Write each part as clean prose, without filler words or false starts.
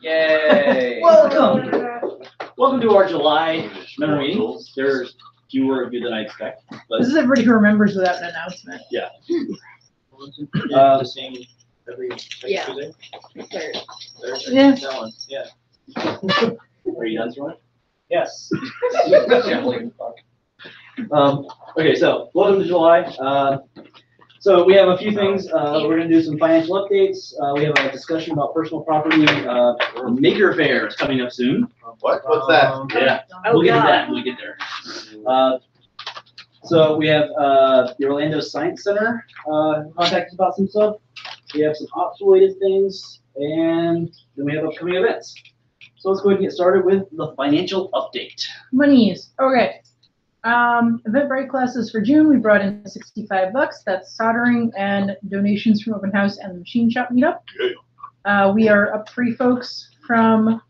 Yay! Welcome to our July member meeting. There's fewer of you than I expect. But This is everybody who remembers without an announcement. yeah. The same every Yeah. Tuesday? Third. Thursday? Yeah. That one, yeah. Are you done, Troy? Yes. Okay, so welcome to July. So we have a few things. We're going to do some financial updates. We have a discussion about personal property. Maker Fair is coming up soon. What? What's that? Yeah, we'll get to that when we get there. So we have the Orlando Science Center contacted us about some stuff. We have some ops-related things, and then we have upcoming events. So let's go ahead and get started with the financial update. Monies. Okay. Eventbrite classes for June. We brought in $65. That's soldering and donations from Open House and the Machine Shop meetup. We are up 3 folks from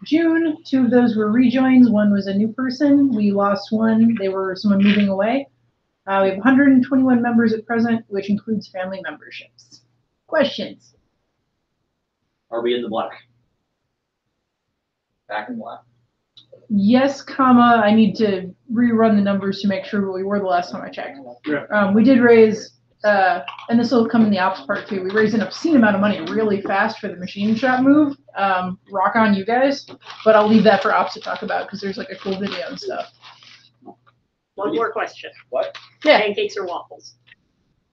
June. 2 of those were rejoins. 1 was a new person. We lost 1. They were someone moving away. We have 121 members at present, which includes family memberships. Questions? Are we in the black? Back in black. Yes, comma, I need to rerun the numbers to make sure what we were the last time I checked. We did raise, and this will come in the ops part too, we raised an obscene amount of money really fast for the machine shop move. Rock on you guys, but I'll leave that for ops to talk about because there's like a cool video and stuff. One more question. What? Yeah, Pancakes or waffles?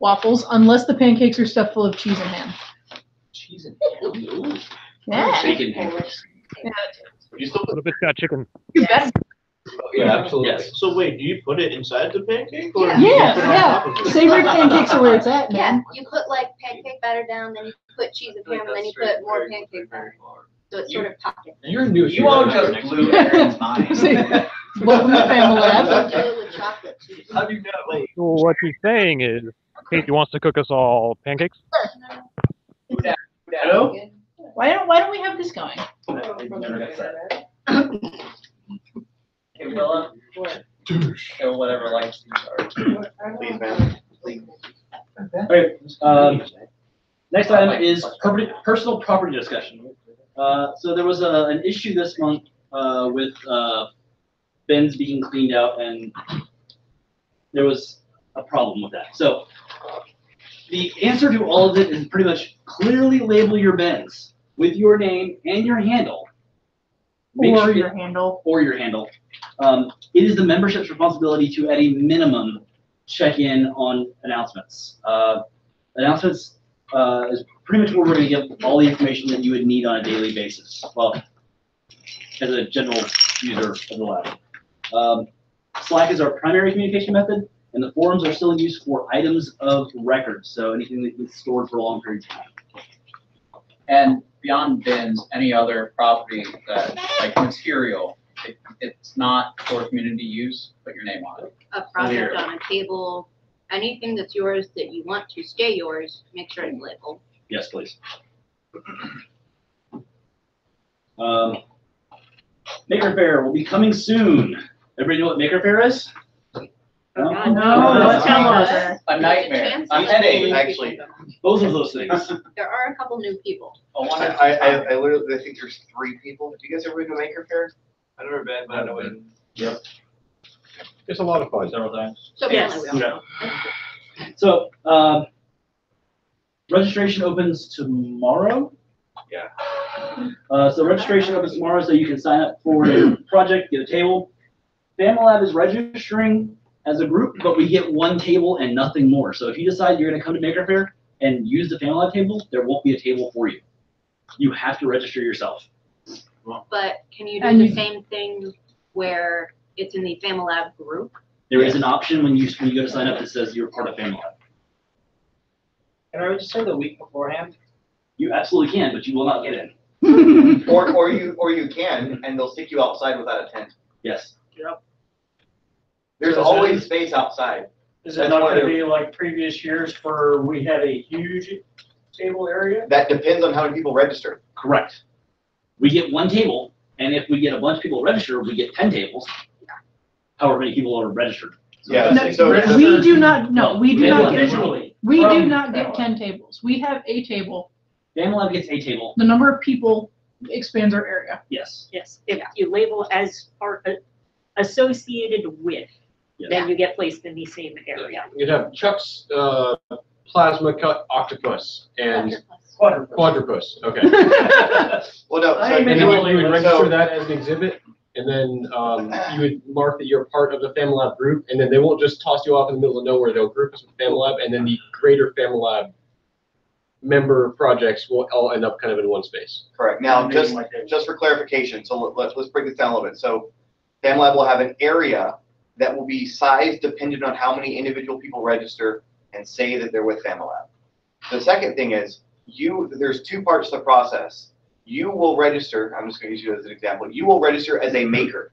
waffles, unless the pancakes are stuffed full of cheese and ham. Cheese and Yeah. Bacon pancakes. You still What if it's got chicken? You better. Yeah, absolutely. Yes. So wait, do you put it inside the pancake? Or Yeah. do you put it on top Yeah, of it? savory pancakes are where it's at, Yeah, man. you put like pancake batter down, then you put cheese and ham, and then you put more pancake batter. So it's sort of pocket. You're new. You all just blew Aaron's mind. See, welcome to FamiLAB. Do it with chocolate too. How do you know? Wait. So what he's saying is, Casey wants to cook us all pancakes. Hello? Why don't we have this going? Hey, Willa. Or whatever lights these are. Please, man. Please. Okay, next item is personal property discussion. So there was an issue this month with bins being cleaned out, and there was a problem with that. So the answer to all of it is pretty much clearly label your bins with your name and your handle. Make Or sure your handle. Or your handle. It is the membership's responsibility to, at a minimum, check in on announcements. Announcements is pretty much where we're going to give all the information that you would need on a daily basis. Well, as a general user of the lab. Slack is our primary communication method, and the forums are still in use for items of record, so anything that is stored for a long period of time. And beyond bins, any other property that, like material, it's not for community use, put your name on it. A project on a table, anything that's yours that you want to stay yours, make sure it's labeled. Yes, please. Maker Fair will be coming soon. Everybody know what Maker Fair is? No? No, tell us. A nightmare. Chances A headache, are actually. Both of those things. There are a couple new people. I literally think there's 3 people. Do you guys ever been to Maker Fair? I've never been, but I know it. Yep. It's a lot of fun. Several times. So Yes. apparently we all Yeah. So, registration opens tomorrow. Yeah. So registration opens tomorrow, so you can sign up for a project, get a table. FamiLAB is registering as a group, but we get 1 table and nothing more. So if you decide you're going to come to Maker Fair and use the FamiLAB table, there won't be a table for you. You have to register yourself. But can you do And the you- same thing where it's in the FamiLAB group? There is an option when you go to sign up that says you're part of FamiLAB. Can I register the week beforehand? You absolutely can, but you will not get in. Or you can, and they'll stick you outside without a tent. Yes. There's always space outside. Is it not gonna be like previous years where we had a huge table area? That depends on how many people register. Correct. We get 1 table, and if we get a bunch of people register, we get 10 tables. However many people are registered. Yeah. No, So we do not, no, we do not get, Individually. we do not get 10 tables. We have a table. FamiLAB gets a table. The number of people expands our area. Yes. Yes, if you label as part associated with, Yes. then you get placed in the same area. You'd have Chuck's plasma cut octopus and quadrupus. Okay. Well, no, I so ain't And making then all you would the- register so- that as an exhibit, and then you would mark that you're part of the FamiLAB group, and then they won't just toss you off in the middle of nowhere. They'll group us with FamiLAB, and then the greater FamiLAB member projects will all end up kind of in one space. correct. Now, just for clarification, so let's break this down a little bit. So FamiLAB will have an area that will be sized dependent on how many individual people register and say that they're with FamiLAB. The second thing is there's two parts to the process. You will register, I'm just going to use you as an example, you will register as a maker.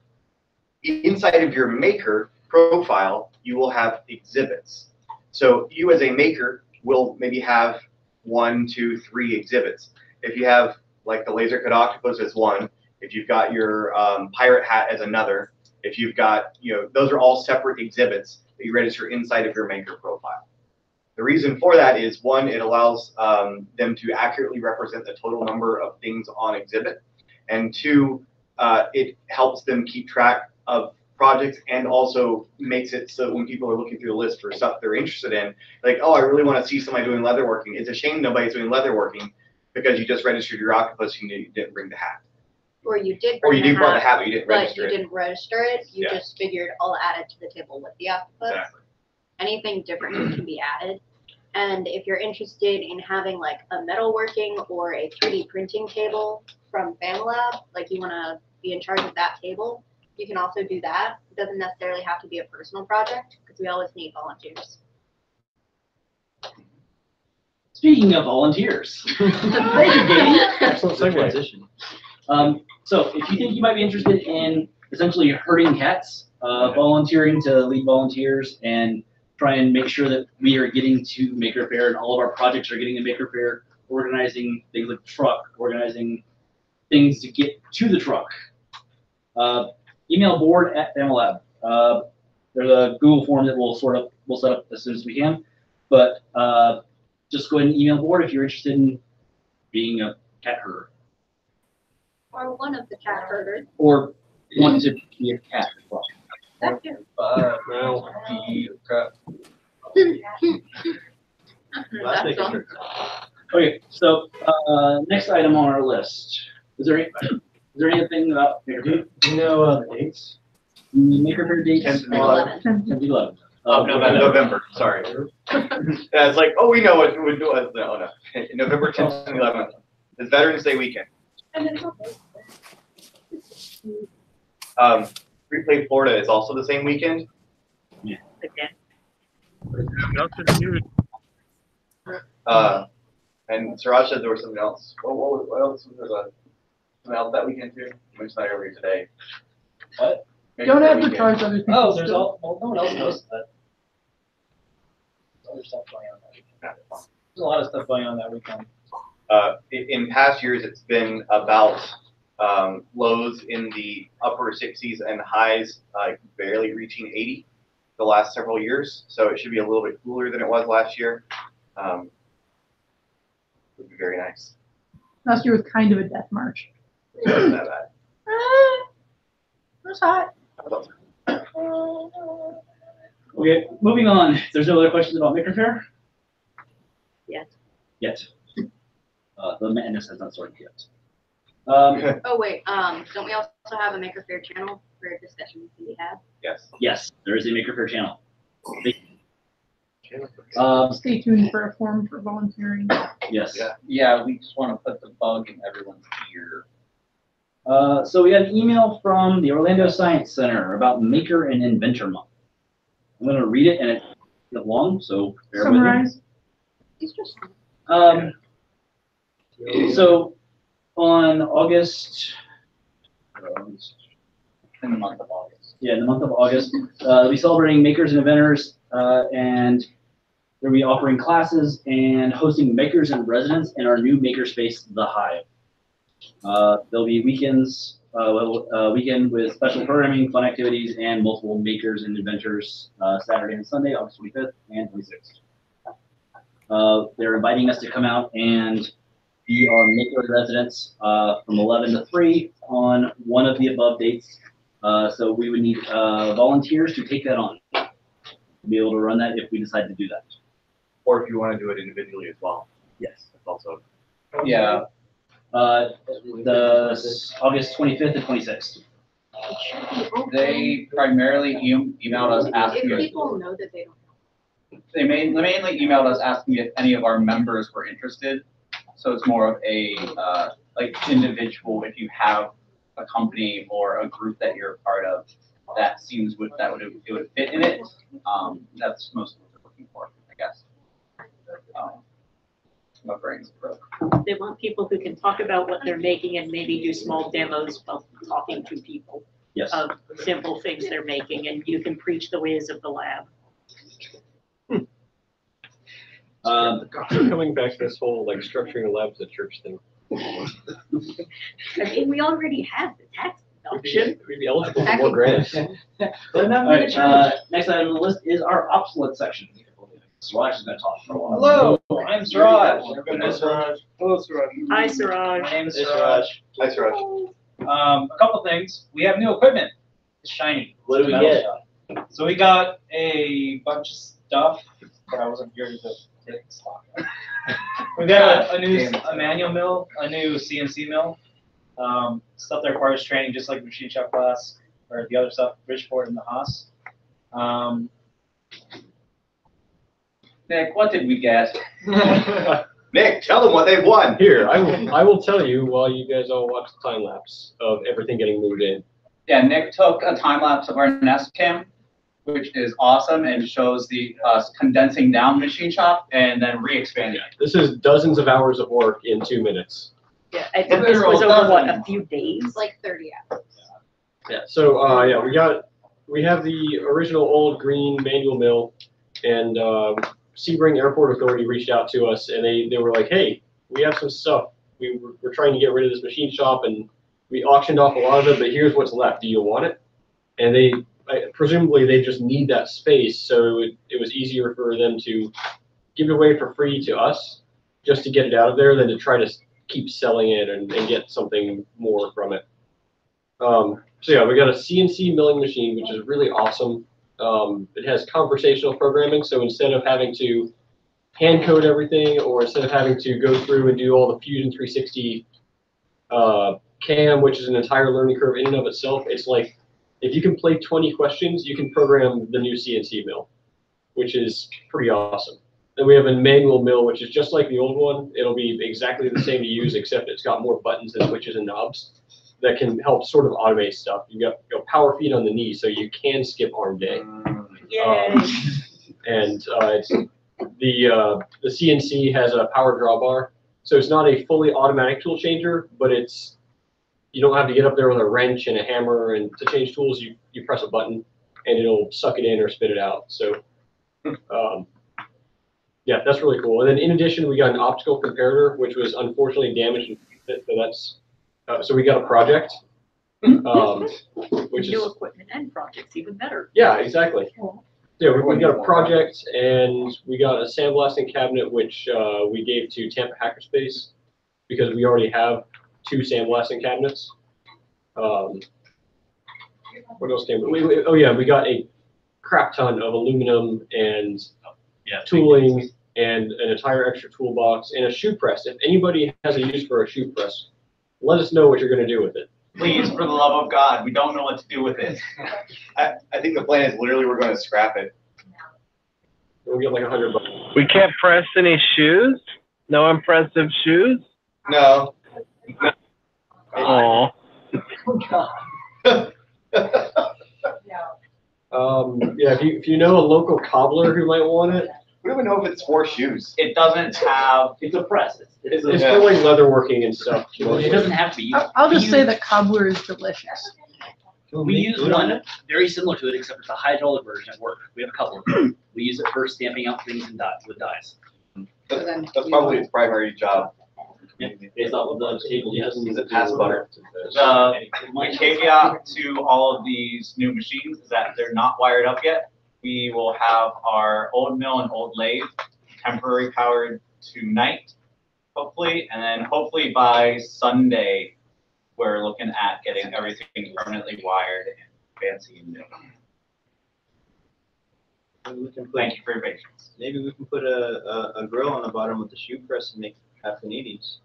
Inside of your maker profile, you will have exhibits. So you as a maker will maybe have 1, 2, 3 exhibits. If you have like the laser cut octopus as one, if you've got your pirate hat as another, if you've got, those are all separate exhibits that you register inside of your maker profile. The reason for that is, one, it allows them to accurately represent the total number of things on exhibit, and two, it helps them keep track of projects and also makes it so when people are looking through the list for stuff they're interested in, like, oh, I really want to see somebody doing leatherworking. It's a shame nobody's doing leatherworking because you just registered your octopus and you didn't bring the hat. Or you did Or bring you the did bring the hat, hat, but you didn't but register you it. didn't register it. You Yeah. just figured I'll add it to the table with the octopus. Exactly. Anything different can be added. And if you're interested in having like a metalworking or a 3D printing table from FamiLAB, like you want to be in charge of that table, you can also do that. It doesn't necessarily have to be a personal project because we always need volunteers. Speaking of volunteers, thank you, Katie. Excellent segue. Transition. So if you think you might be interested in essentially herding cats, volunteering to lead volunteers and try and make sure that we are getting to Maker Faire and all of our projects are getting to Maker Faire, organizing things like the truck, organizing things to get to the truck. Email board@FamiLAB. There's a Google form that we'll set up as soon as we can, but just go ahead and email board if you're interested in being a cat herder. Or one of the cat herders. Or want to be a cat as well. That too. Well, That's all. Okay, so next item on our list. Is there anything about Maker Faire? Do you know the dates? Maker Faire dates? 10th and 11th. 10th and 11th. November, sorry. Yeah, it's like, oh, we know what we would do. No, no. November 10th and 11th. It's Veterans Day weekend. Free Play Florida is also the same weekend. Again. That's huge. And Siraj said there was something else. What else? Was there something else that weekend too? You mentioned that earlier today. What? Maybe Don't that have to weekend. charge other people. Oh, there's still. all, well, no one else knows that. There's other stuff going on that weekend. There's a lot of stuff going on that weekend. In past years, it's been about lows in the upper 60s and highs barely reaching 80 the last several years. So it should be a little bit cooler than it was last year. Would be very nice. Last year was kind of a death march. It wasn't that bad. It was hot. Okay, moving on. There's no other questions about Maker Faire? Yes. Yet. The madness has not started yet. Oh wait, don't we also have a Maker Faire channel where discussions can be had? Yes. Yes, there is a Maker Faire channel. Stay tuned for a form for volunteering. Yes. Yeah. Yeah, we just want to put the bug in everyone's ear. So we had an email from the Orlando Science Center about Maker and Inventor Month. I'm going to read it, and it's long, so bear with me. Summarize. It's just So on August, In the month of August. yeah, in the month of August, they'll be celebrating makers and inventors, and they'll be offering classes and hosting makers in residence in our new makerspace, The Hive. There'll be weekends, weekend with special programming, fun activities, and multiple makers and inventors Saturday and Sunday, August 25th and 26th. They're inviting us to come out and We are making residents from 11 to 3 on one of the above dates. So we would need volunteers to take that on, to be able to run that if we decide to do that. Or if you want to do it individually as well. Yes. That's also. Yeah, The August 25th and 26th. they primarily emailed us asking If if, people know that they don't know. they mainly emailed us asking if any of our members were interested. So it's more of a, like individual, if you have a company or a group that you're a part of, that seems it would fit in it. That's mostly what they're looking for, I guess. My brain's broke. They want people who can talk about what they're making and maybe do small demos while talking to people Yes. of simple things they're making, and you can preach the ways of the lab. Coming back to this whole like structuring the lab as a church thing. I mean, we already have the tax deduction. We'd be eligible for more grants. All right, next item on the list is our obsolete section. Suraj is going to talk for a while. Hello, I'm Suraj. Hello, Suraj. Hello, Suraj. Hi, Suraj. My name is Hey, Suraj. Hi, Suraj. A couple things. We have new equipment. It's shiny. What do we Metal get? stuff. So we got a bunch of stuff, but I wasn't here to take stock. We got a manual mill, a new CNC mill, stuff that requires training, just like machine shop class or the other stuff, Bridgeport and the Haas. Nick, what did we get? Nick, tell them what they've won. Here, I will tell you while you guys all watch the time lapse of everything getting moved in. Yeah, Nick took a time lapse of our Nest Cam, which is awesome and shows the condensing down machine shop and then re-expanding it. This is dozens of hours of work in 2 minutes. Yeah, I think this was over, what, a few days? It's like 30 hours. Yeah. So yeah, we have the original old green manual mill, and Sebring Airport Authority reached out to us, and they were like, hey, we have some stuff. We're trying to get rid of this machine shop, and we auctioned off a lot of it, but here's what's left. Do you want it? And presumably they just need that space, so it was easier for them to give it away for free to us, just to get it out of there, than to try to keep selling it and get something more from it. So yeah, we got a CNC milling machine, which is really awesome. It has conversational programming, so instead of having to hand code everything, or instead of having to go through and do all the Fusion 360 CAM, which is an entire learning curve in and of itself, it's like, if you can play 20 questions, you can program the new CNC mill, which is pretty awesome. Then we have a manual mill, which is just like the old one. It'll be exactly the same to use, except it's got more buttons and switches and knobs that can help sort of automate stuff. You got power feed on the knee, so you can skip arm day. Yay. And it's the CNC has a power drawbar, so it's not a fully automatic tool changer, but you don't have to get up there with a wrench and a hammer, and to change tools, you press a button and it'll suck it in or spit it out. So yeah, that's really cool. And then in addition, we got an optical comparator, which was unfortunately damaged. So we got a project, which New is, equipment and projects, even better. yeah, exactly. Yeah, we got a project, and we got a sandblasting cabinet, which we gave to Tampa Hackerspace because we already have 2 sandblasting cabinets. What else came? Oh yeah, we got a crap ton of aluminum and tooling and an entire extra toolbox and a shoe press. If anybody has a use for a shoe press, let us know what you're going to do with it. Please, for the love of God, we don't know what to do with it. I think the plan is literally we're going to scrap it. We'll get like $100. We can't press any shoes? No impressive shoes? No. Oh. Yeah, if you know a local cobbler who might want it. We don't even know if it's for shoes. It doesn't have. It's a press. It's for like leatherworking and stuff. It doesn't have to be. I'll just say that cobbler is delicious. We use one very similar to it, except it's a hydraulic version at work. We have a couple of them. We use it for stamping out things and with dies. That's probably its primary job. Based off of the table, yes. Is it pass butter? The caveat to all of these new machines is that they're not wired up yet. We will have our old mill and old lathe temporary powered tonight, hopefully, and then hopefully by Sunday, we're looking at getting everything permanently wired and fancy and new. Maybe we can put, Thank you for your patience. maybe we can put a grill on the bottom of the shoe press and make half paninis.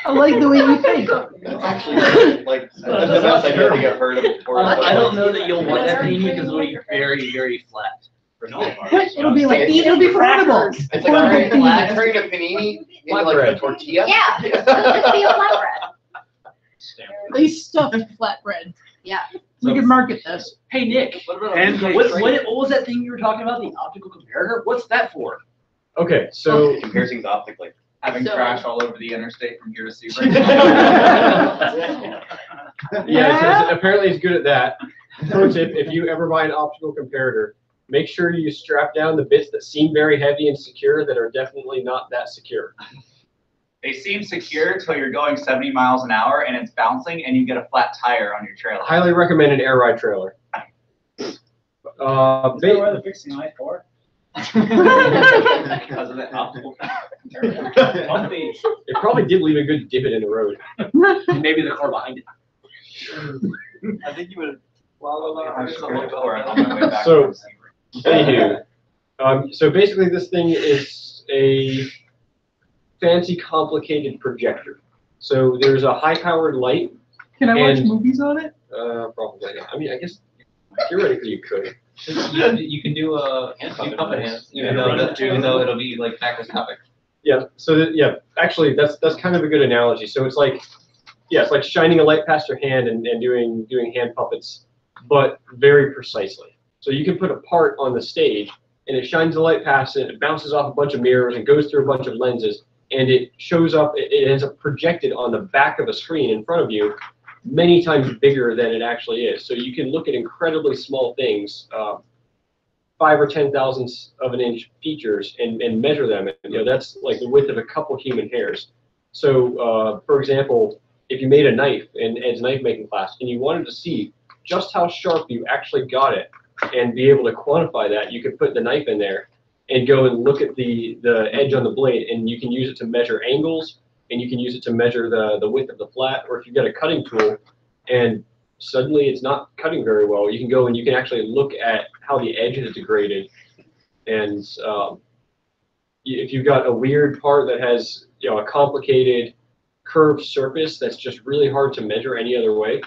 I like the way you think. Actually, like, that's the best idea I think I've heard of before. I don't know that you'll want that panini because it'll be very, very flat. It'll be like, it'll be portable. It's like turning a panini into like a tortilla. Yeah, it'll just be a flatbread. They stuffed flatbread. Yeah. We could market this. Hey, Nick, what was that thing you were talking about, the optical comparator? What's that for? Okay, so Compare things optically. Having So- trash all over the interstate from here to Sebring. yeah, so apparently it's good at that. Pro tip, if you ever buy an optical comparator, make sure you strap down the bits that seem very heavy and secure that are definitely not that secure. They seem secure until you're going 70 miles an hour and it's bouncing and you get a flat tire on your trailer. Highly recommend an air ride trailer. Is that why they're fixing I-4? Because of the optical. It probably did leave a good divot in the road. Maybe the car behind it. I think you would. So, anywho, so basically this thing is a fancy, complicated projector. So there's a high-powered light. Can I watch And- movies on it? Probably. I mean, I guess theoretically you could. You can do puppet hands, even though it'll be like macroscopic. Yeah. So yeah, actually, that's kind of a good analogy. So it's like, yeah, it's like shining a light past your hand and doing hand puppets, but very precisely. So you can put a part on the stage, and it shines the light past it, it bounces off a bunch of mirrors, and goes through a bunch of lenses, and it shows up. It ends up projected on the back of a screen in front of you, many times bigger than it actually is. So you can look at incredibly small things, 5 or 10 thousandths of an inch features, and measure them. And, you know, that's like the width of a couple human hairs. So, for example, if you made a knife in Ed's knife making class, and you wanted to see just how sharp you actually got it, and be able to quantify that, you could put the knife in there and go and look at the edge on the blade, and you can use it to measure angles, and you can use it to measure the width of the flat. Or if you've got a cutting tool and suddenly it's not cutting very well, you can go and you can actually look at how the edge is degraded. And if you've got a weird part that has, you know, a complicated curved surface that's just really hard to measure any other way,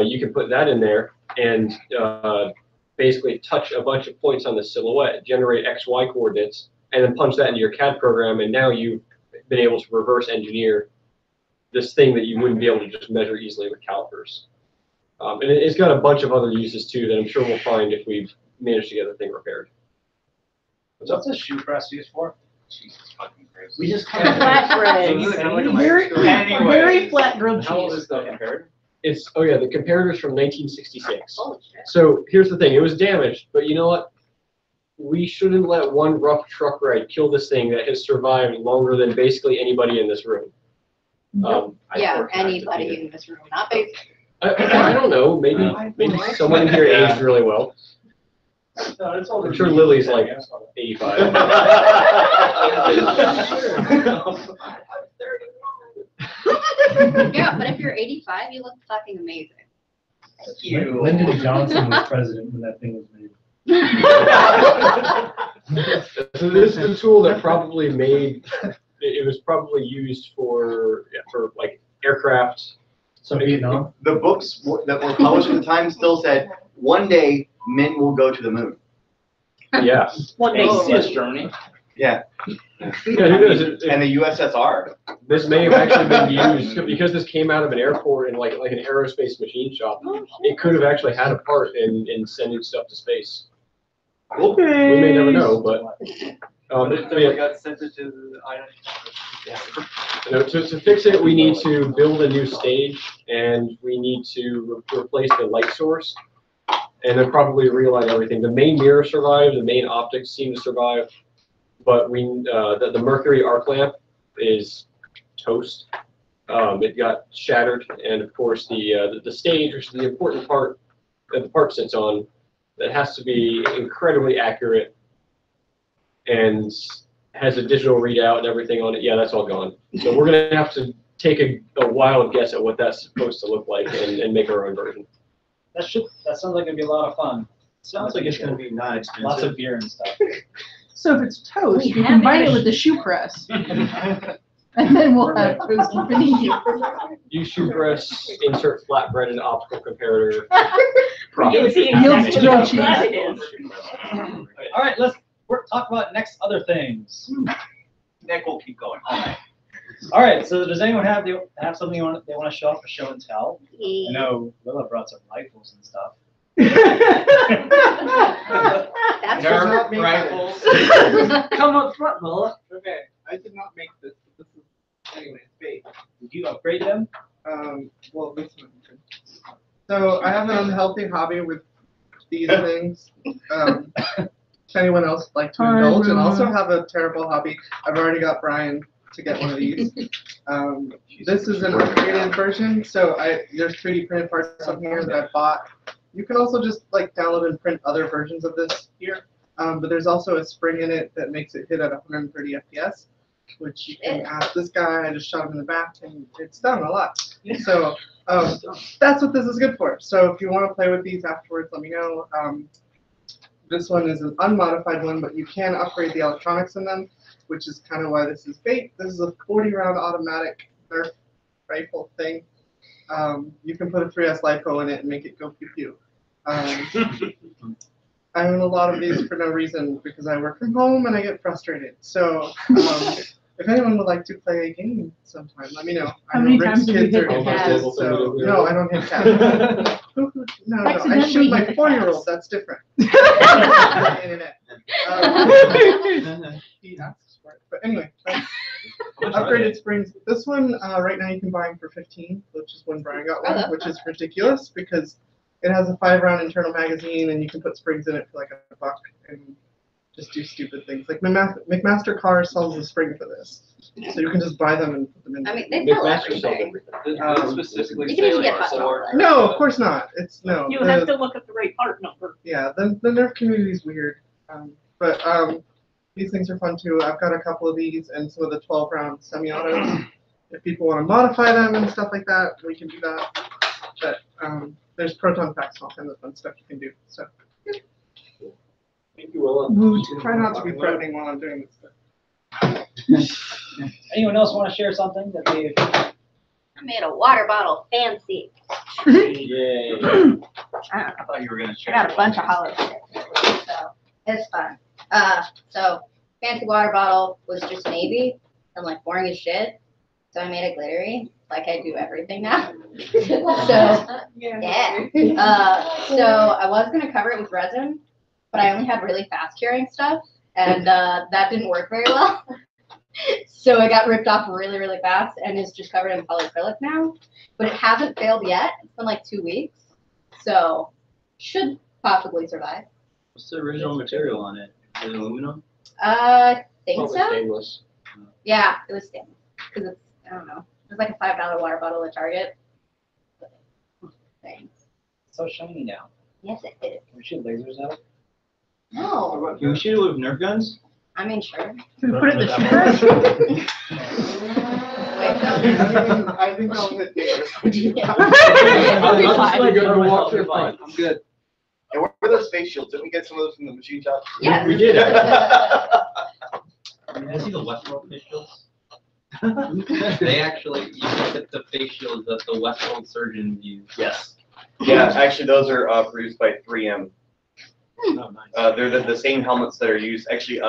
you can put that in there and basically touch a bunch of points on the silhouette, generate XY coordinates, and then punch that into your CAD program, and now you've been able to reverse engineer this thing that you wouldn't be able to just measure easily with calipers. And it's got a bunch of other uses too that I'm sure we'll find if we've managed to get the thing repaired. What's a shoe press used for? Jesus fucking Christ. We just kind of Flatbread. Very flat grilled How old cheese. is the comparator? It's, oh yeah, the comparator's from 1966. Holy shit. So here's the thing, it was damaged, but you know what? We shouldn't let one rough truck ride kill this thing that has survived longer than basically anybody in this room. Yeah, anybody in this room, not basic. I don't know, maybe someone in here aged really well. No, it's older. I'm sure Lily's like 85. Yeah, but if you're 85, you look fucking amazing. Thank you. Lyndon Johnson was president when that thing was made. So this is a tool that probably made, it was probably used for like aircraft. So Vietnam. The books that were published at the time still said, one day men will go to the moon. Yeah. One day soon. Germany. Yeah. Yeah, who knows? And the USSR. This may have actually been used because this came out of an airport and like an aerospace machine shop. It could have actually had a part in sending stuff to space. Okay. We may never know, but yeah. got sent it to the island. You know, to fix it, we need to build a new stage, and we need to replace the light source, and then probably relight everything. The main mirror survived, the main optics seem to survive, but the mercury arc lamp is toast. It got shattered, and of course the stage, which is the important part that the part sits on, that has to be incredibly accurate and has a digital readout and everything on it. Yeah, that's all gone. So we're gonna have to take a wild guess at what that's supposed to look like and make our own version. That sounds like it'd be a lot of fun. Sounds like it's gonna be not expensive. Lots of beer and stuff. So if it's toast, We you have combine it. it with the shoe press, and then we'll have toast infinity. Use shoe press, insert flatbread and optical comparator. You'll see Yields exactly grilled how cheese. bad it is. All right, let's talk about next other things. Nick will keep going all night. All right, so does anyone have something they want to show off for show and tell? I Yeah. know Willa brought some rifles and stuff. That's Nerf rifles. Come up front, Willa. Okay, I did not make this. This is anyway, it's fake. Did you upgrade them? Well, this one. So I have an unhealthy hobby with these things. If anyone else would like to indulge, and also have a terrible hobby, I've already got Brian to get one of these. This is an upgraded version, so there's 3D printed parts on here that I bought. You can also just like download and print other versions of this here, but there's also a spring in it that makes it hit at 130 FPS, which you can ask this guy. I just shot him in the back, and it's done a lot. So that's what this is good for. So if you want to play with these afterwards, let me know. This one is an unmodified one, but you can upgrade the electronics in them, which is kind of why this is fake. This is a 40-round automatic Nerf rifle thing. You can put a 3S LiPo in it and make it go pew-pew. I own a lot of these for no reason because I work from home and I get frustrated. So if anyone would like to play a game sometime, let me know. How I know many Rick's times have you kids hit are the cat? interested, so no, I don't hit cats. No, I Accidentally shoot my hit the 4-year-old. That's different. The internet. He asks for it. But anyway, that's upgraded springs. This one right now you can buy them for 15, which is when Brian got one, which is ridiculous because it has a 5-round internal magazine and you can put springs in it for like $1 and just do stupid things. Like McMaster Cars sells a spring for this, so you can just buy them and put them in. I mean, they sell McMaster sells everything. everything. Specifically You can say even like get hot sword. chocolate. No, of course not. It's no. You have to look at the right part number. Yeah, the Nerf community is weird, but these things are fun too. I've got a couple of these and some of the 12-round semi-autos. If people want to modify them and stuff like that, we can do that. But there's proton packs and all kinds of fun stuff you can do. So Thank you, Willa. try not to be threatening while I'm doing this stuff. Anyone else want to share something that they? I made a water bottle fancy. Yay. I don't know. I thought you were gonna I share. got a bunch of hollow shit, so it's fun. So fancy water bottle was just navy and like boring as shit. So I made it glittery, like I do everything now. So yeah. So I was gonna cover it with resin, but I only had really fast curing stuff, and that didn't work very well. So it got ripped off really, really fast, and is just covered in polyacrylic now. But it hasn't failed yet. It's been like 2 weeks, so should possibly survive. What's the original material on it? Is it aluminum? Think Probably so. stainless. Yeah, it was stainless because it's, I don't know, it was like a $5 water bottle at Target. Thanks. So shiny now. Yes, it is. Can we shoot lasers out? No, Can we shoot it with Nerf guns? I mean sure. Can we put it in the shoe press? Wait, I think I'll hit Davis. I'm just gonna go walk through front. I'm good. And where are those face shields? Didn't we get some of those from the machine shop? Yes. We did. I see the Westworld face shields. They actually, you can get the face shields that the Westworld surgeons use. Yes. Yeah, actually, those are produced by 3M. Oh, nice. They're the same helmets that are used. Actually,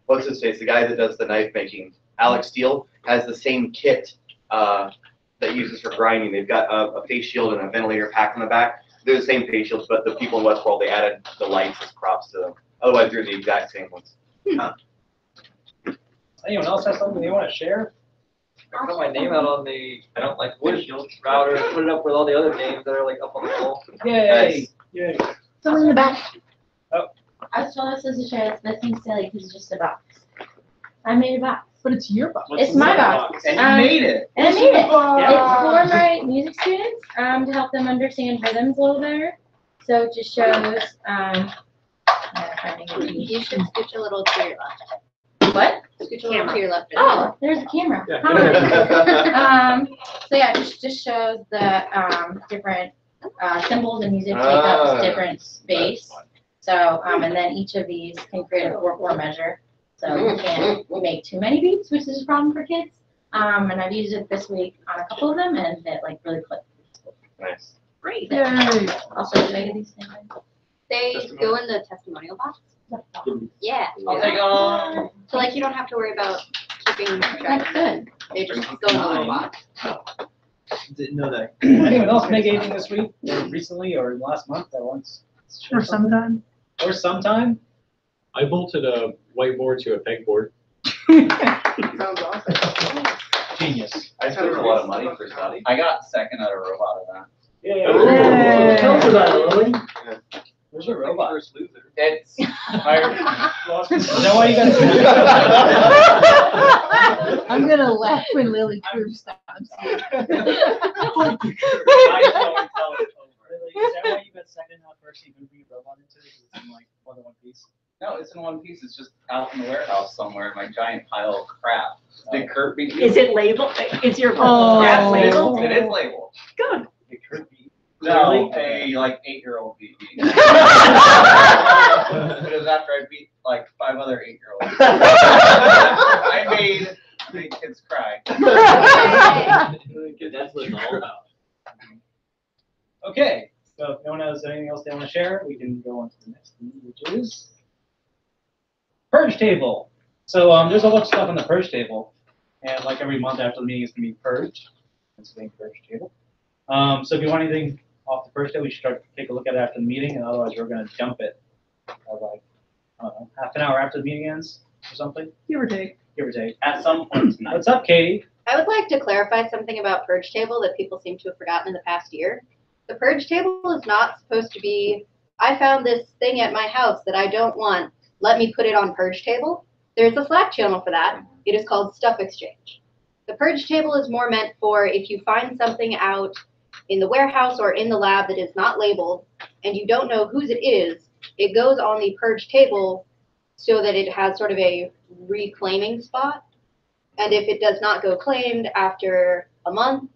what's his face? The guy that does the knife making, Alex Steele, has the same kit that uses for grinding. They've got a face shield and a ventilator pack on the back. They're the same face shields, but the people in Westworld, they added the lights as props to them. Otherwise, they're the exact same ones. Anyone else have something they want to share? I put my name out on the, I don't like wood shield router, put it up with all the other names that are like up on the wall. Yay! Yay! Someone in the back. I was told this was a share, that seems silly because it's just a box. I made a box. But it's your box. It's my box. And you made it. And I made it. It's for my music students to help them understand rhythms a little better. So it just shows. You should switch a little to your left. What? Scooch a little to your left. Oh, there's a camera. Yeah. Hi. So yeah, just shows the different symbols and music take up different space. So and then each of these can create a 4/4 measure. So you can't make too many beats, which is a problem for kids. And I've used it this week on a couple of them, and it like really clicked. Nice. Great. Yay. Also, should I get these things? They go in the testimonial box. Yeah. I'll take them. So like you don't have to worry about keeping track. That's good. They just go in the little box. Didn't know that. Anyone else make anything this week, or recently, or in the last month that wants? Or sometime. Or sometime? I bolted a whiteboard to a pegboard. Sounds awesome. Genius. I spent a lot of money for study. I got second at a robot event. Yeah. Yay. Tell us about it, Lily. Where's your robot? First loser. It's Is that why you got? I'm gonna laugh when Lily Crew stops. I don't tell it over. Really? Is that why you got second, not first? You can be robot into it? It's in like more than one piece. no, it's in one piece. It's just out in the warehouse somewhere. My giant pile of crap. Did Kurt beat you? Is it labeled? Is your Oh. crap Yes, labeled? it is labeled. Good. Did Kurt beat? No, a like 8-year-old beat me. It was after I beat like 5 other 8-year-olds. I made kids cry. That's what it's all about. Okay, so if no one has anything else they want to share, we can go on to the next thing, which is purge table. So there's a bunch of stuff on the purge table, and like every month after the meeting, it's gonna be purged. It's the purge table. So if you want anything off the purge table, we should start to take a look at it after the meeting, and otherwise we're gonna dump it like I don't know, half an hour after the meeting ends or something, Give or take. give or take. At some point tonight. What's up, Katie? I would like to clarify something about purge table that people seem to have forgotten in the past year. The purge table is not supposed to be, I found this thing at my house that I don't want, let me put it on purge table. There's a Slack channel for that. It is called Stuff Exchange. The purge table is more meant for if you find something out in the warehouse or in the lab that is not labeled and you don't know whose it is, it goes on the purge table so that it has sort of a reclaiming spot. And if it does not go claimed after a month,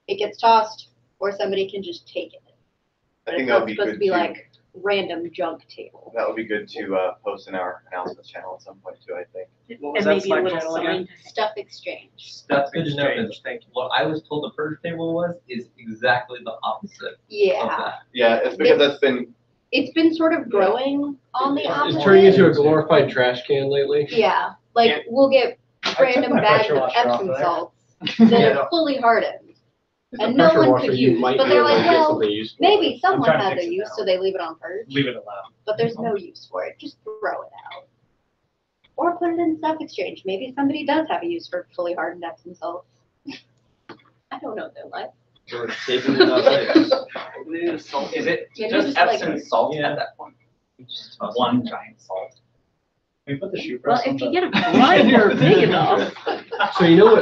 it gets tossed or somebody can just take it. I But think it's that not would be supposed good to be too. like random junk table. That would be good to post in our announcements channel at some point too, I think. What was And that maybe a Slack little channel sign. again? Stuff Exchange. That's good to know, Exchange. because what I was told the purge table was is exactly the opposite of Yeah. that. Yeah, it's because that's been, It's been sort of growing on the It's opposite. turning into a glorified trash can lately. Yeah, like we'll get random my bags pressure of washer off Epsom of there. salts that Yeah. are fully hardened. It's a And no pressure one washer could you use, might but be they're able to like, get well, something useful. maybe someone trying to has a fix it use, now. so they leave it on purge. Leave it allowed. But there's no use for it. Just throw it out. Or put it in Stuff Exchange. Maybe somebody does have a use for fully hardened Epsom salts. I don't know their life. Or saving it up later. Is it Maybe just just like- Epsom salt Yeah. at that point? Just one giant salt. Can we put the shoe Well, press on if you the- get a grinder big enough. So you know what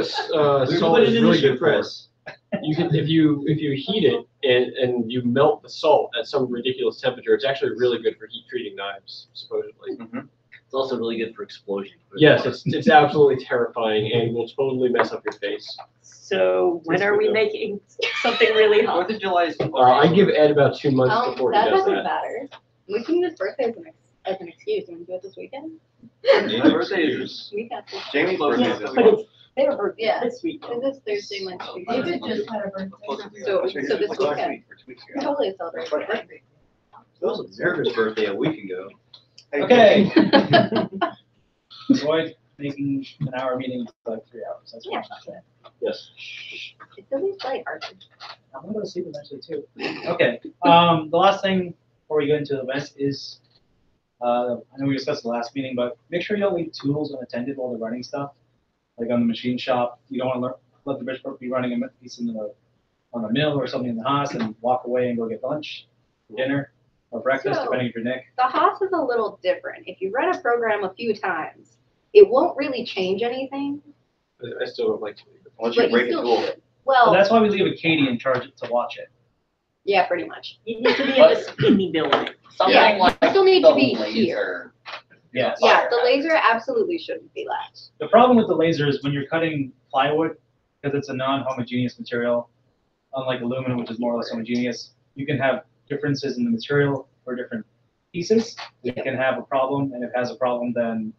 We salt put it is in the really shoe good for? press. You can if you heat it and you melt the salt at some ridiculous temperature, it's actually really good for heat treating knives, supposedly. It's also really good for explosion. Yes, it's absolutely terrifying and will totally mess up your face. So when are we making something really hot? 4th of July is. I give Ed about 2 months before he That does doesn't that. matter. We can use birthday as an excuse. You want to do it this weekend? Jamie's birthday is We got this. Jamie's birthday is this But month. it's their birthday Yeah. this week. Is this Thursday, next week? David just had a birthday. So this weekend. Or 2 weeks We ago. totally celebrate his birthday. It was America's birthday a week ago. Okay. Avoid making an hour meeting like 3 hours. That's what I'm saying. Yes. It's at least like Archie. I'm gonna go to sleep eventually too. Okay. The last thing before we go into the events is, I know we discussed the last meeting, but make sure you don't leave tools unattended while they're running stuff. Like on the machine shop, you don't want to let the bishop be running a piece on the mill or something in the house and walk away and go get lunch, dinner, or breakfast, So- depending if you're Nick. The Haas is a little different. If you run a program a few times, it won't really change anything. I still don't like to leave it. Unless But you break a still tool. should. So Well, that's why we leave a Katie in charge to watch it. yeah, pretty much. You need to be in the spinny building. Something Yeah, like you still need the to be laser here. Yes. Yeah, the laser absolutely shouldn't be latched. The problem with the laser is when you're cutting plywood, because it's a non-homogeneous material, unlike aluminum, which is more or less homogeneous, you can have differences in the material for different pieces. It can have a problem, and if it has a problem, then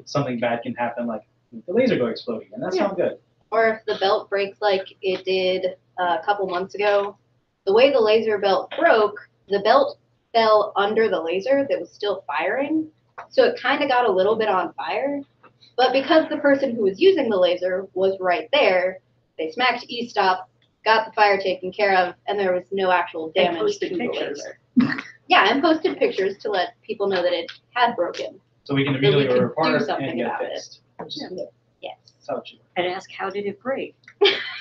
something bad can happen, like the laser go exploding, and that's not good. Or if the belt breaks like it did a couple months ago, the way the laser belt broke, the belt fell under the laser that was still firing, so it kind of got a little bit on fire. But because the person who was using the laser was right there, they smacked e-stop, got the fire taken care of, and there was no actual damage to the laser. Yeah, and posted pictures to let people know that it had broken. So we can So immediately we could report do it something and get about it it. fixed. Yes. That's how it should work. And ask, how did it break?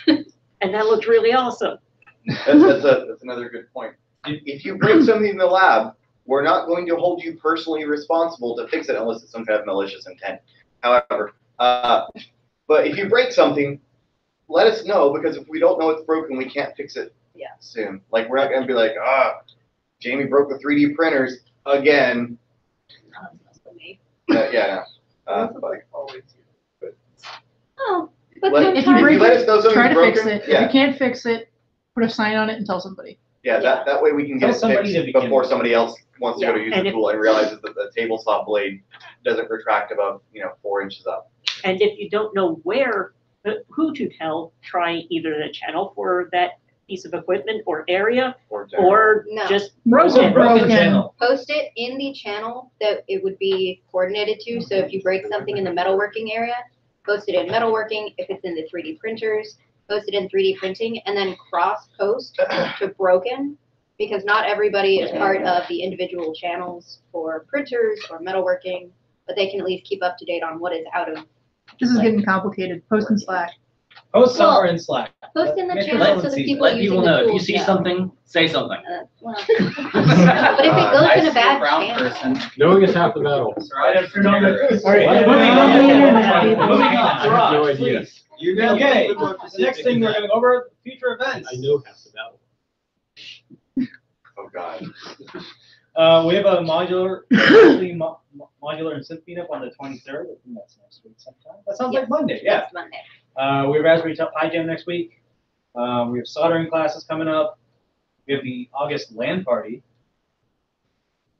And that looked really awesome. That's another good point. If you break something in the lab, we're not going to hold you personally responsible to fix it unless it's some kind of malicious intent. However, but if you break something, let us know, because if we don't know it's broken, we can't fix it soon. Like, we're not going to be like, Jamie broke the 3D printers again. Yeah. But Oh, but If you break let us know it, something's try to fix broken, it. If yeah. you can't fix it, put a sign on it and tell somebody. Yeah, that way we can get Tell it somebody to fixed begin before with. somebody else wants to go to use And the if- tool and realizes that the table saw blade doesn't retract above, 4 inches up. And if you don't know who to tell, try either the channel for that piece of equipment or area, or No. just Broken. Broken channel. Post it in the channel that it would be coordinated to. So if you break something in the metalworking area, post it in metalworking. If it's in the 3D printers, post it in 3D printing, and then cross-post to broken, because not everybody is part of the individual channels for printers or metalworking, but they can at least keep up to date on what is out of. This is getting complicated. Post in Slack. Post somewhere in Slack. Post in the Make channel someone so that sees it. people Let using people the know, if you tools see know. something, say something. Well, but if it goes I in a see bad brown channel. person. Knowing is half the battle. Right after All All right, Well, moving on. yeah, Moving I on. have no idea. You guys Okay, look more the next thing we're gonna go over, future events. I know half the battle. Oh, God. We have a modular and synth meetup on the 23rd. I think that's next week sometime. That sounds like Monday, yeah. Next Monday. We have Raspberry Pi Jam next week. We have soldering classes coming up. We have the August LAN party.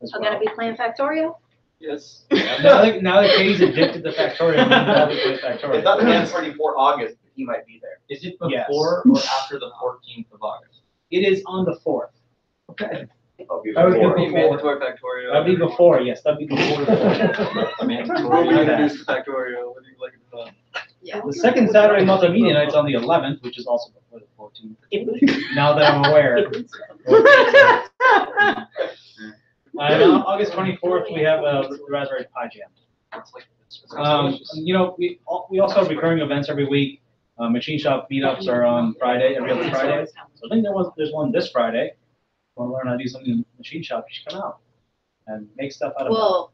As I'm well. gonna be playing Factorio. Yes. Now that Katie's addicted to Factorio, we probably play It's Factorio. not the dance party for August, but he might be there. Is it Yes. before or after the 14th of August? It is on the 4th. Okay. I'll be I would before. go Mandatory Factorio. That'd be before, yes, that'd be before the 4th. Mandatory. We'll do that. Introduce the Factorio, whether you like it or not. Yeah. The second Saturday multimedia night's on the 11th, which is also before the 14th. Now that I'm aware. And on August 24th, we have the Raspberry Pi Jam. We also have recurring events every week. Machine shop meetups are on Friday, every other Friday. So I think there's one this Friday. Want to learn how to do something in the machine shop, you should come out and make stuff out of it. Well,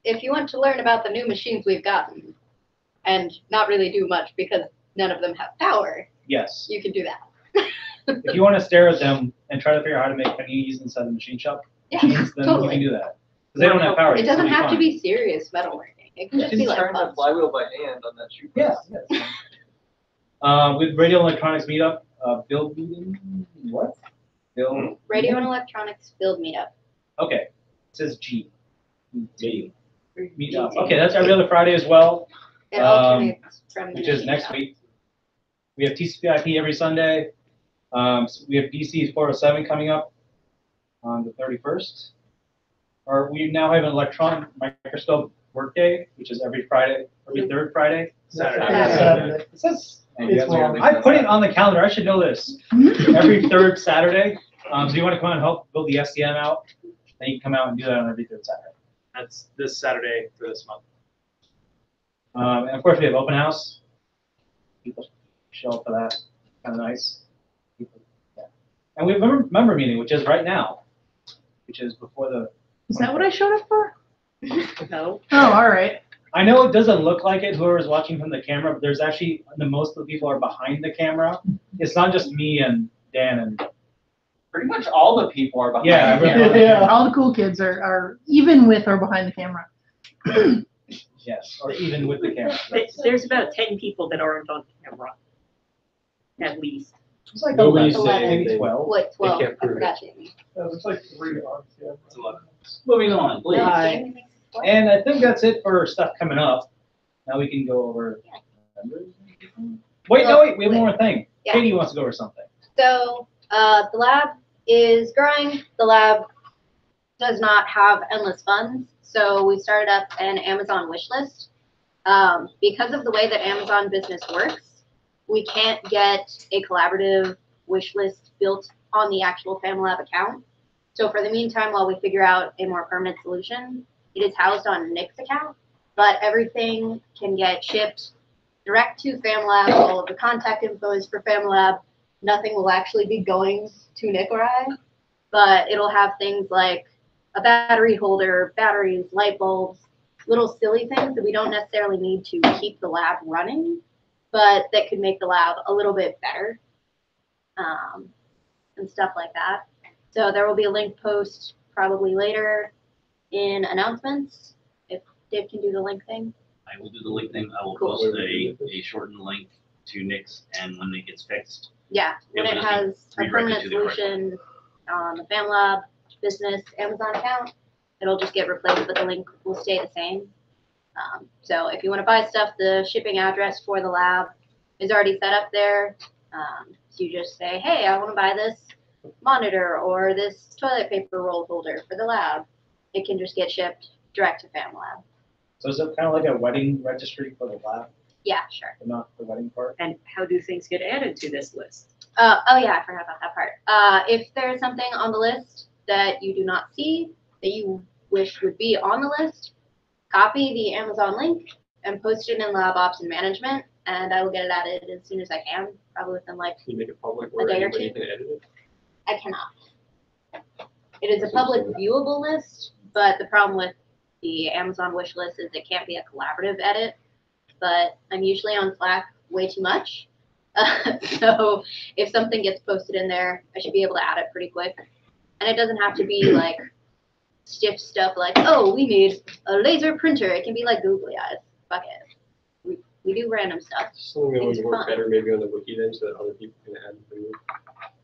if you want to learn about the new machines we've gotten and not really do much because none of them have power, Yes. you can do that. If you want to stare at them and try to figure out how to make paninis inside the machine shop machines, then totally. you can do that. Because they don't have power. It yet, so doesn't it'll have to fine. be serious metalworking. It can just be like turn the fun. flywheel by hand on that shoe Yeah. press. Yes. With radio and electronics meetup, build meeting, what? Build. Radio and electronics build meetup. Okay, it says G. Meetup. Okay, that's every other Friday as well, It alternates from the which is machine next shop. week. We have TCP/IP every Sunday. So we have DC 407 coming up on the 31st. Or we now have an electron microscope workday, which is every Friday, every third Friday. Saturday. It says, It's wrong. I put it on the calendar. I should know this. Every third Saturday. So you want to come out and help build the SDM out, then you can come out and do that on every third Saturday. That's this Saturday for this month. And of course, we have open house. People show up for that. Kind of nice. People, yeah. And we have a member meeting, which is right now, which is before the. Is that what I showed up for? No. Oh, all right. I know it doesn't look like it, whoever's watching from the camera, but there's actually, most of the people are behind the camera. It's not just me and Dan and. Pretty much all the people are behind. Yeah, the camera. All the cool kids are even with or behind the camera. Yes, or even with the camera. There's about 10 people that aren't on camera, at least. It's like Nobody's 11, saying maybe they- 12. What, 12? can't I prove it. forgot Jamie. It's like 3 hours, yeah. It's 11. Moving on, please. Hi. And I think that's it for stuff coming up. Now we can go over. Wait, no, wait, we have one more thing. Yeah. Katie wants to go over something. So the lab is growing. The lab does not have endless funds, so we started up an Amazon wish list. Because of the way that Amazon business works, we can't get a collaborative wish list built on the actual FamiLAB account. So for the meantime, while we figure out a more permanent solution, it is housed on Nick's account, but everything can get shipped direct to FamiLAB. All of the contact info is for FamiLAB. Nothing will actually be going to Nick or I, but it'll have things like a battery holder, batteries, light bulbs, little silly things that we don't necessarily need to keep the lab running, but that could make the lab a little bit better, and stuff like that. So there will be a link post probably later in announcements, if Dave can do the link thing. I will do the link thing. I will Cool. post a shortened link to Nick's, and when it gets fixed, Yeah, when It it will has a redirected permanent to the correct solution on the FamiLAB business Amazon account, it'll just get replaced, but the link will stay the same. So if you want to buy stuff, the shipping address for the lab is already set up there. So you just say, hey, I want to buy this monitor or this toilet paper roll holder for the lab. It can just get shipped direct to FamiLAB. So is it kind of like a wedding registry for the lab, Yeah, sure. but not the wedding part? And how do things get added to this list? Oh yeah, I forgot about that part. If there's something on the list that you do not see that you wish would be on the list, copy the Amazon link and post it in Lab Ops and Management, and I will get it added as soon as I can, probably within like Can you make it public a where day or anybody two. can edit it? I cannot. It is a public viewable list, but the problem with the Amazon wish list is it can't be a collaborative edit, but I'm usually on Slack way too much. So if something gets posted in there, I should be able to add it pretty quick. And it doesn't have to be like stiff stuff like, oh, we need a laser printer. It can be like googly eyes. Fuck it. We do random stuff. Something that Things would are work fun. better maybe on the wiki then, so that other people can add things.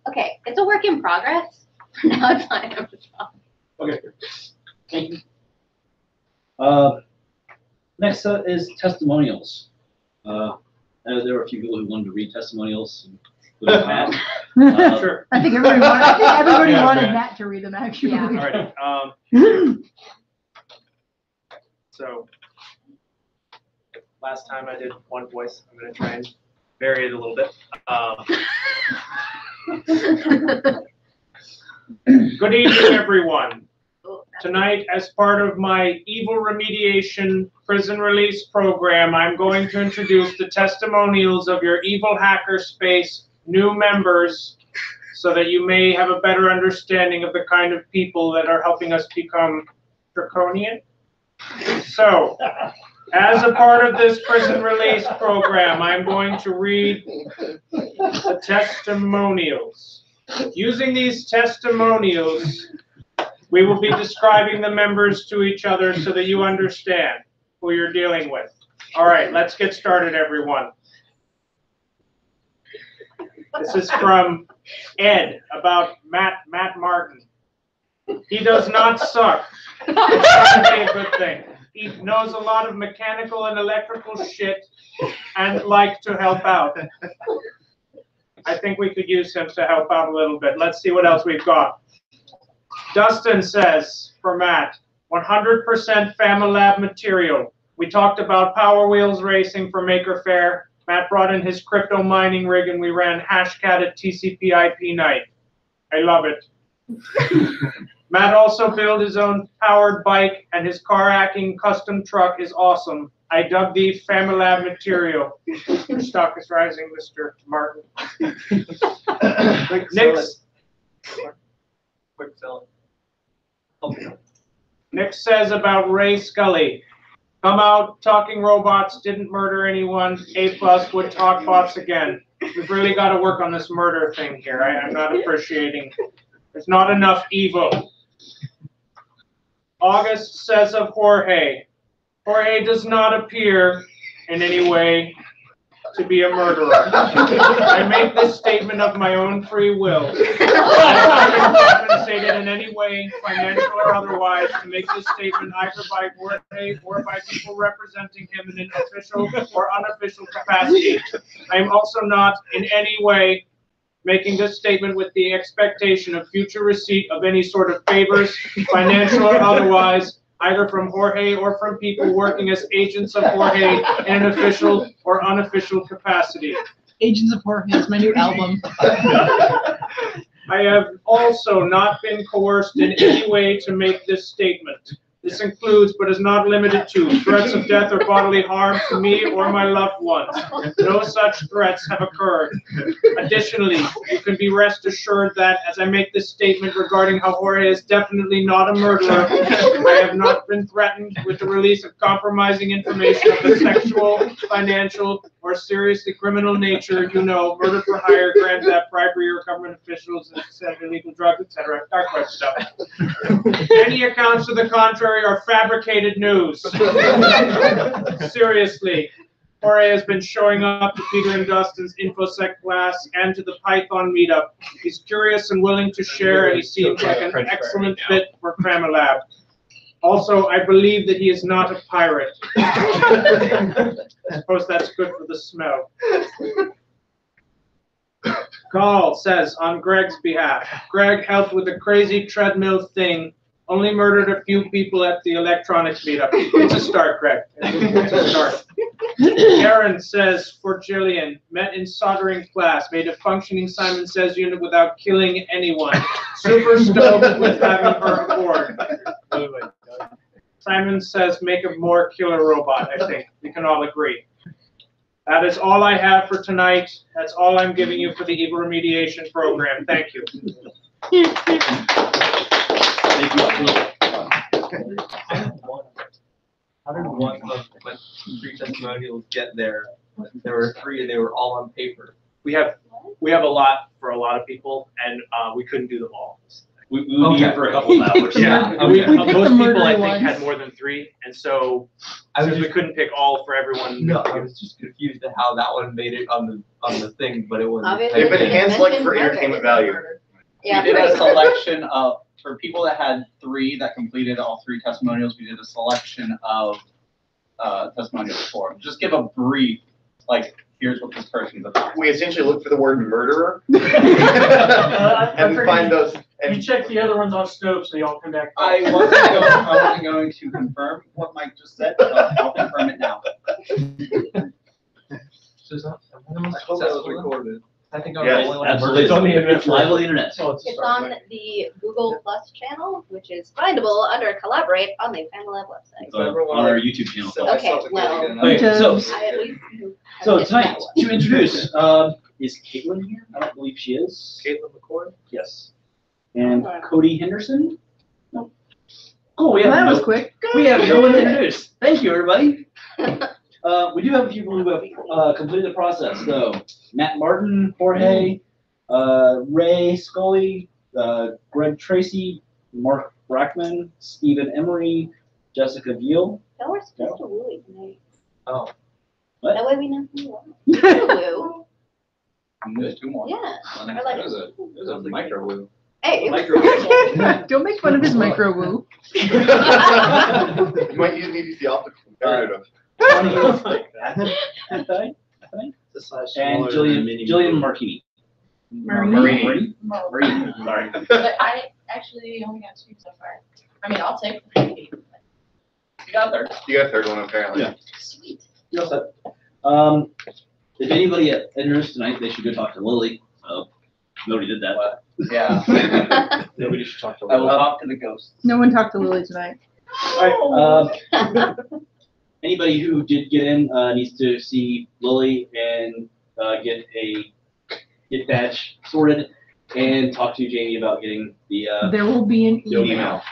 Okay, it's a work in progress. For now it's on Amazon. okay. Thank you. Next is testimonials. I know there were a few people who wanted to read testimonials, including Matt. Sure. I think everybody Yeah, wanted Matt. Matt to read them, actually. Yeah. Alrighty, so last time I did one voice. I'm gonna try and vary it a little bit. Good evening, everyone. Tonight, as part of my evil remediation prison release program, I'm going to introduce the testimonials of your evil hackerspace new members so that you may have a better understanding of the kind of people that are helping us become draconian. So, as a part of this prison release program, I'm going to read the testimonials. Using these testimonials, we will be describing the members to each other so that you understand who you're dealing with. All right, let's get started, everyone. This is from Ed about Matt Martin. He does not suck. It's not a good thing. He knows a lot of mechanical and electrical shit and like to help out. I think we could use him to help out a little bit. Let's see what else we've got. Dustin says, for Matt, 100% FamiLAB material. We talked about Power Wheels racing for Maker Faire. Matt brought in his crypto mining rig and we ran Hashcat at TCP IP night. I love it. Matt also built his own powered bike and his car hacking custom truck is awesome. I dug the FamiLAB material. Your stock is rising, Mr. Martin. Quick selling. Nick says about Ray Scully. Come out, talking robots, didn't murder anyone. A+ would talk bots again. We've really got to work on this murder thing here. I'm not appreciating. There's not enough evil. August says of Jorge. Jorge does not appear in any way to be a murderer. I make this statement of my own free will. I have not been compensated in any way, financial or otherwise, to make this statement either by Jorge or by people representing him in an official or unofficial capacity. I am also not in any way making this statement with the expectation of future receipt of any sort of favors, financial or otherwise, either from Jorge or from people working as agents of Jorge in an official or unofficial capacity. Agents of Jorge is my new album. I have also not been coerced in any way to make this statement. This includes, but is not limited to, threats of death or bodily harm to me or my loved ones. No such threats have occurred. Additionally, you can be rest assured that as I make this statement regarding how Jorge is definitely not a murderer, I have not been threatened with the release of compromising information of a sexual, financial, or seriously criminal nature, murder for hire, grand theft, bribery, or government officials, illegal drugs, etc. Dark web stuff. Any accounts to the contrary are fabricated news. Seriously, Jorge has been showing up to Peter and Dustin's InfoSec class and to the Python meetup. He's curious and willing to share, and he seems like an excellent fit for FamiLAB. Also, I believe that he is not a pirate. I suppose that's good for the smell. Carl says, on Greg's behalf, Greg helped with the crazy treadmill thing. Only murdered a few people at the electronics meetup. It's a start, Greg. It's a start. Karen says, for Jillian, met in soldering class, made a functioning Simon Says unit without killing anyone. Super stoked with having her aboard. Simon Says, make a more killer robot, I think. We can all agree. That is all I have for tonight. That's all I'm giving you for the evil remediation program. Thank you. How did one of my 3 testimonials get there? There were 3 and they were all on paper. We have a lot for a lot of people, and we couldn't do them all. We would be here for a couple of hours. Yeah, We picked most the people I murdery think had ones. more than 3, and so I was since we just, couldn't pick all for everyone. no, I was just confused at how that one made it on the thing, but it wasn't. Obviously, If it they enhanced like mentioned for murder. entertainment value. Yeah, We did pretty a selection of, for people that had 3 that completed all 3 testimonials, we did a selection of testimonials for them. Just give a brief, like, here's what this person's about. We essentially look for the word murderer I and figured find those. You check the other ones on Snopes, so y'all come back. I wasn't going to confirm what Mike just said, but I'll confirm it now. I hope that was recorded. I think I'm Yes, the only one. Absolutely. It's on the internet. It's live on the internet. So It's on the Google Plus channel, which is findable under Collaborate on the FamiLAB website. On our YouTube channel. Okay, well, Okay, so, I at least have so hit tonight, that to introduce, is Caitlin here? I don't believe she is. Caitlin McCord? Yes. And Cody Henderson? No. Cool, we Well, have that was no, quick. we have no one to introduce. Thank you, everybody. We do have a few people who have completed the process, though. Matt Martin, Jorge, Ray Scully, Greg Tracy, Mark Brackman, Stephen Emery, Jessica Veal. Tell we're supposed to woo it tonight. Oh. What? That way we know who you are. Woo. There's 2 more. Yeah. One Or like, There's a micro woo. hey. Don't make fun of his micro woo. You might use need to see optical comparative. And Jillian Martini. Marini. Marini, sorry. But I actually only got 2 so far. I mean, I'll take 3. You got there. You got a third one apparently. Yeah. Sweet. You're all set. If anybody enters tonight, they should go talk to Lily. Nobody did that. Yeah. Nobody should talk to I will Lily. talk to the ghosts. No one talked to Lily tonight. Anybody who did get in needs to see Lily and get badge sorted and talk to Jamie about getting the There will be an the email.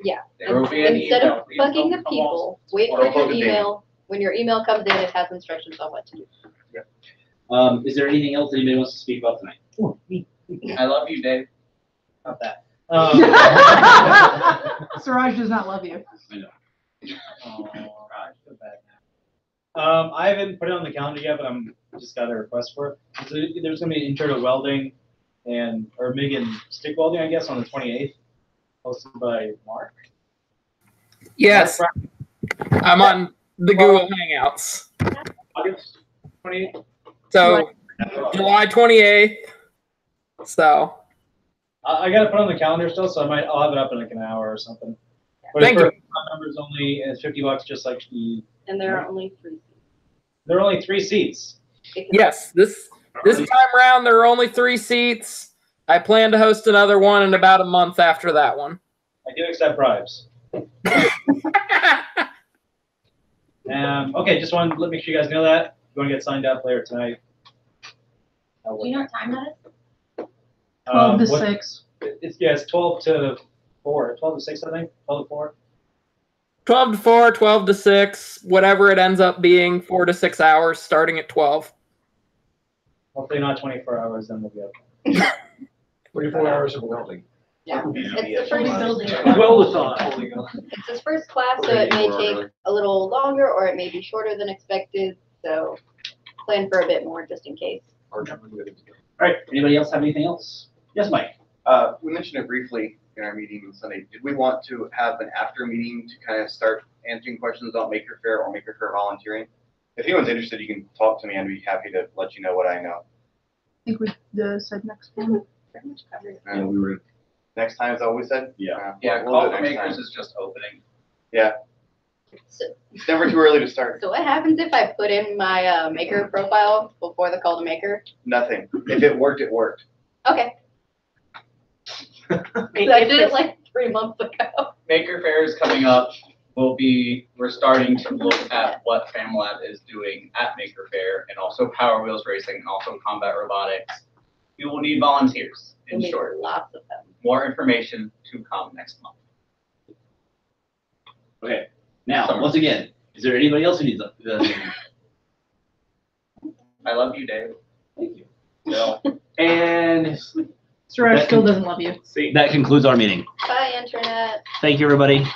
Yeah. There will be an Instead email. of bugging the people, wait Or for your plug it in. email. When your email comes in, it has instructions on what to do. Is there anything else that anybody wants to speak about tonight? I love you, Dave. Not that. Siraj does not love you. I know. I feel bad now. I haven't put it on the calendar yet, but I'm just got a request for it. So there's gonna be an intro to welding or MIG and stick welding, I guess, on the 28th, hosted by Mark. Yes, I'm on the Google Hangouts. August 28th. So July 28th. So I gotta put it on the calendar still, so I'll have it up in like an hour or something. But Thank you. Members only, and it's $50, just like the. And there are only 3 seats. There are only 3 seats. yes, this time around there are only 3 seats. I plan to host another one in about a month after that one. I do accept bribes. Okay, just wanted to make sure you guys know that. You want to get signed up later tonight. Do you know what time that is? 12 to 6. It's 12 to 4. 12 to 6, I think. 12 to 4. 12 to 4, 12 to 6, whatever it ends up being, 4 to 6 hours starting at 12. Hopefully not 24 hours, then we'll be okay. 24 hours of welding. Yeah, it's the first building. It's his first class, so it may take a little longer, or it may be shorter than expected, so plan for a bit more just in case. All right, anybody else have anything else? Yes, Mike? We mentioned it briefly in our meeting on Sunday. Did we want to have an after meeting to kind of start answering questions about Maker Faire or Maker Faire volunteering? If anyone's interested, you can talk to me. I'd be happy to let you know what I know. I think we said next one. Pretty much covered. And we were next time, is that what we said? Yeah. Yeah, we'll do Call it for next Makers time. is just opening. Yeah. So, It's never too early to start. so what happens if I put in my maker profile before the call to maker? Nothing. If it worked, it worked. Okay. I did it like 3 months ago. Maker Faire is coming up. We're starting to look at what FamiLAB is doing at Maker Faire, and also Power Wheels Racing, and also Combat Robotics. We will need volunteers, in We need short. lots of them. More information to come next month. Okay, now, once again, is there anybody else who needs I love you, Dave. Thank you. No. And Suraj still doesn't love you. that concludes our meeting. Bye, internet. Thank you, everybody.